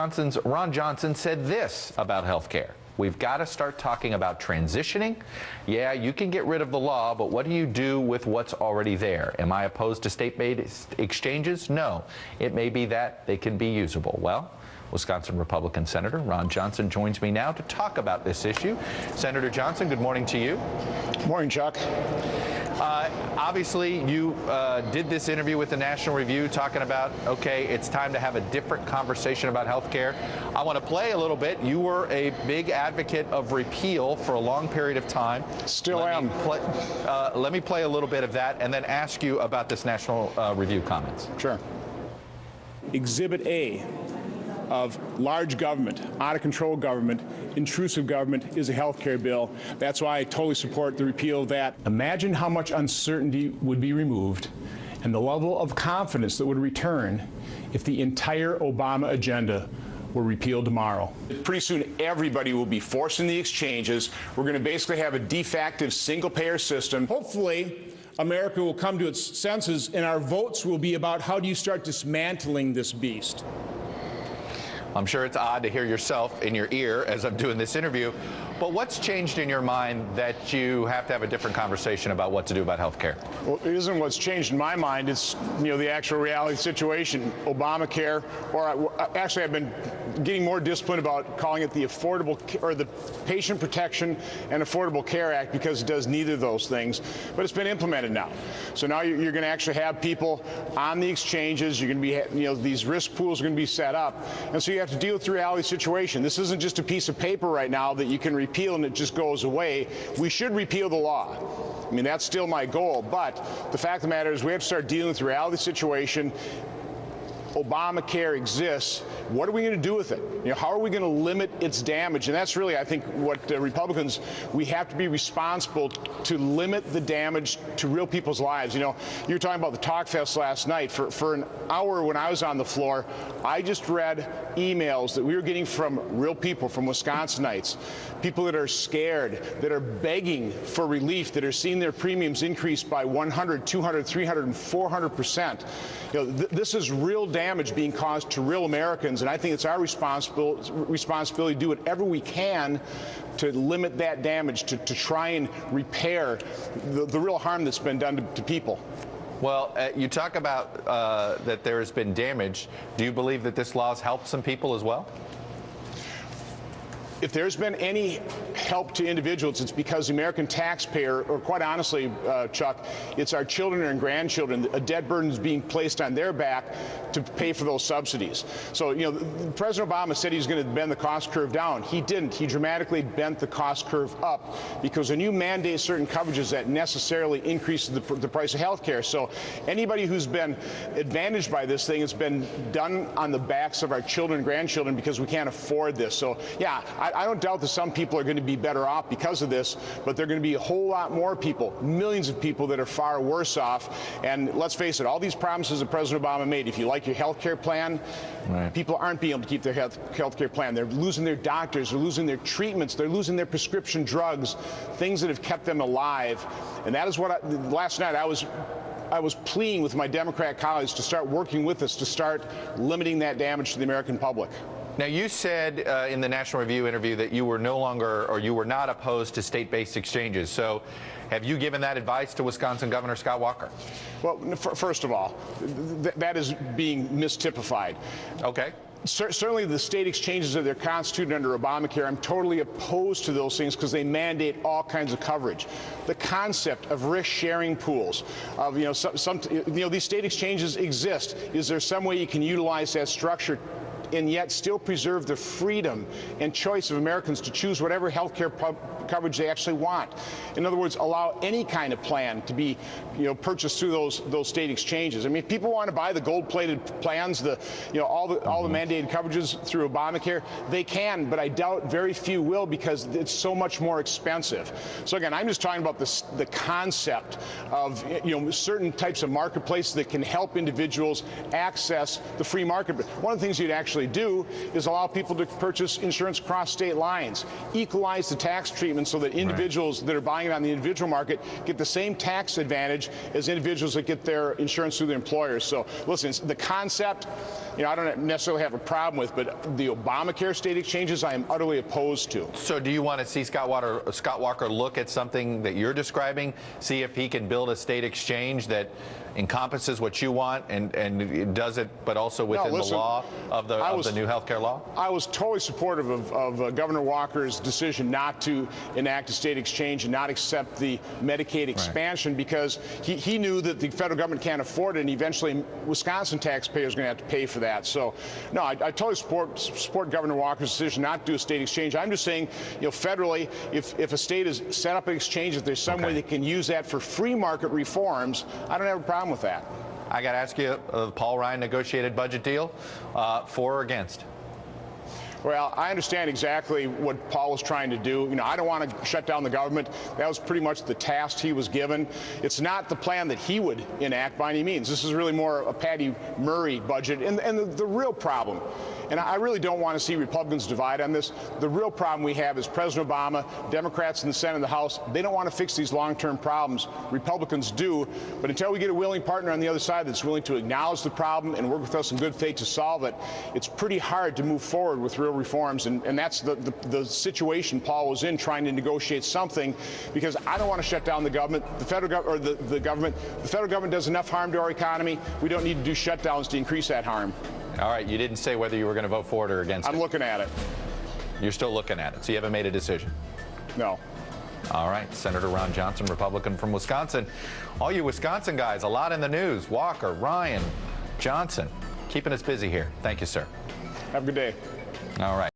Wisconsin's Ron Johnson said this about health care. We've got to start talking about transitioning. Yeah, you can get rid of the law, but what do you do with what's already there? Am I opposed to state-based exchanges? No. It may be that they can be usable. Well, Wisconsin Republican Senator Ron Johnson joins me now to talk about this issue. Senator Johnson, good morning to you. Good morning, Chuck. Obviously, you did this interview with the National Review talking about, okay, it's time to have a different conversation about health care. I want to play a little bit. You were a big advocate of repeal for a long period of time. Still am. Let me play a little bit of that and then ask you about this National Review comments. Sure. Exhibit A of large government, out-of-control government, intrusive government is a health care bill. That's why I totally support the repeal of that. Imagine how much uncertainty would be removed and the level of confidence that would return if the entire Obama agenda were repealed tomorrow. Pretty soon, everybody will be forcing the exchanges. We're going to basically have a de facto single-payer system. Hopefully, America will come to its senses, and our votes will be about how do you start dismantling this beast. I'm sure it's odd to hear yourself in your ear as I'm doing this interview, but what's changed in your mind that you have to have a different conversation about what to do about health care? Well, it isn't what's changed in my mind. It's, the actual reality situation. Obamacare, or actually I've been getting more disciplined about calling it the the Patient Protection and Affordable Care Act, because it does neither of those things, but it's been implemented now. So now you're going to actually have people on the exchanges. You're going to be, these risk pools are going to be set up, and so you have to deal with the reality situation. This isn't just a piece of paper right now that you can repeal and it just goes away. We should repeal the law. I mean, that's still my goal, but the fact of the matter is we have to start dealing with the reality situation. Obamacare exists. What are we going to do with it? How are we going to limit its damage? And that's really, I think, what Republicans, we have to be responsible to limit the damage to real people's lives. You were talking about the talk fest last night. For an hour when I was on the floor, I just read emails that we were getting from real people, from Wisconsinites, people that are scared, that are begging for relief, that are seeing their premiums increase by 100, 200, 300, and 400%. This is real damage being caused to real Americans, and I think it's our responsibility to do whatever we can to limit that damage, to try and repair the real harm that's been done to people. Well, you talk about that there has been damage. Do you believe that this law has helped some people as well? If there's been any help to individuals, it's because the American taxpayer, or quite honestly, Chuck, it's our children and grandchildren. A debt burden is being placed on their back to pay for those subsidies. So, President Obama said he's going to bend the cost curve down. He didn't. He dramatically bent the cost curve up, because when you mandate certain coverages, that necessarily increases the price of health care. So anybody who's been advantaged by this thing, it's been done on the backs of our children and grandchildren, because we can't afford this. So, yeah, I don't doubt that some people are going to be better off because of this, but there are going to be a whole lot more people, millions of people, that are far worse off. And let's face it, all these promises that President Obama made, if you like your health care plan, right, people aren't being able to keep their health care plan. They're losing their doctors, they're losing their treatments, they're losing their prescription drugs, things that have kept them alive. And that is what last night I was pleading with my Democrat colleagues to start working with us to start limiting that damage to the American public. Now, you said in the National Review interview that you were no longer, or you were not opposed to state-based exchanges. So have you given that advice to Wisconsin Governor Scott Walker? Well, first of all, that is being mistypified. Okay. Certainly the state exchanges that they're constituted under Obamacare, I'm totally opposed to those things, because they mandate all kinds of coverage. The concept of risk-sharing pools, of these state exchanges exist. Is there some way you can utilize that structure and yet still preserve the freedom and choice of Americans to choose whatever health care coverage they actually want? In other words, allow any kind of plan to be purchased through those state exchanges. I mean, if people want to buy the gold-plated plans, all the mandated coverages through Obamacare, they can, but I doubt very few will, because it's so much more expensive. So again, I'm just talking about the concept of certain types of marketplaces that can help individuals access the free market. But one of the things you'd actually actually do is allow people to purchase insurance across state lines, equalize the tax treatment so that individuals that are buying it on the individual market get the same tax advantage as individuals that get their insurance through their employers. So listen, the concept, I don't necessarily have a problem with, but the Obamacare state exchanges I am utterly opposed to. So do you want to see Scott Walker look at something that you're describing, see if he can build a state exchange that encompasses what you want and does it, but also within the law of the new health care law? I was totally supportive of Governor Walker's decision not to enact a state exchange and not accept the Medicaid expansion because he knew that the federal government can't afford it, and eventually Wisconsin taxpayers are going to have to pay for that. So, no, I totally support Governor Walker's decision not to do a state exchange. I'm just saying, federally, if a state has set up an exchange, if there's some way they can use that for free market reforms, I don't have a problem with that. I got to ask you, Paul Ryan negotiated budget deal, for or against? Well, I understand exactly what Paul was trying to do. I don't want to shut down the government. That was pretty much the task he was given. It's not the plan that he would enact by any means. This is really more a Patty Murray budget. And the real problem, and I really don't want to see Republicans divide on this, the real problem we have is President Obama, Democrats in the Senate and the House, they don't want to fix these long-term problems. Republicans do. But until we get a willing partner on the other side that's willing to acknowledge the problem and work with us in good faith to solve it, it's pretty hard to move forward with real reforms, and that's the situation Paul was in, trying to negotiate something, because I don't want to shut down the government. The federal government does enough harm to our economy. We don't need to do shutdowns to increase that harm. All right, you didn't say whether you were going to vote for it or against it. I'm looking at it. You're still looking at it, so you haven't made a decision? No. All right, Senator Ron Johnson, Republican from Wisconsin. All you Wisconsin guys, a lot in the news. Walker, Ryan, Johnson, keeping us busy here. Thank you, sir. Have a good day. All right.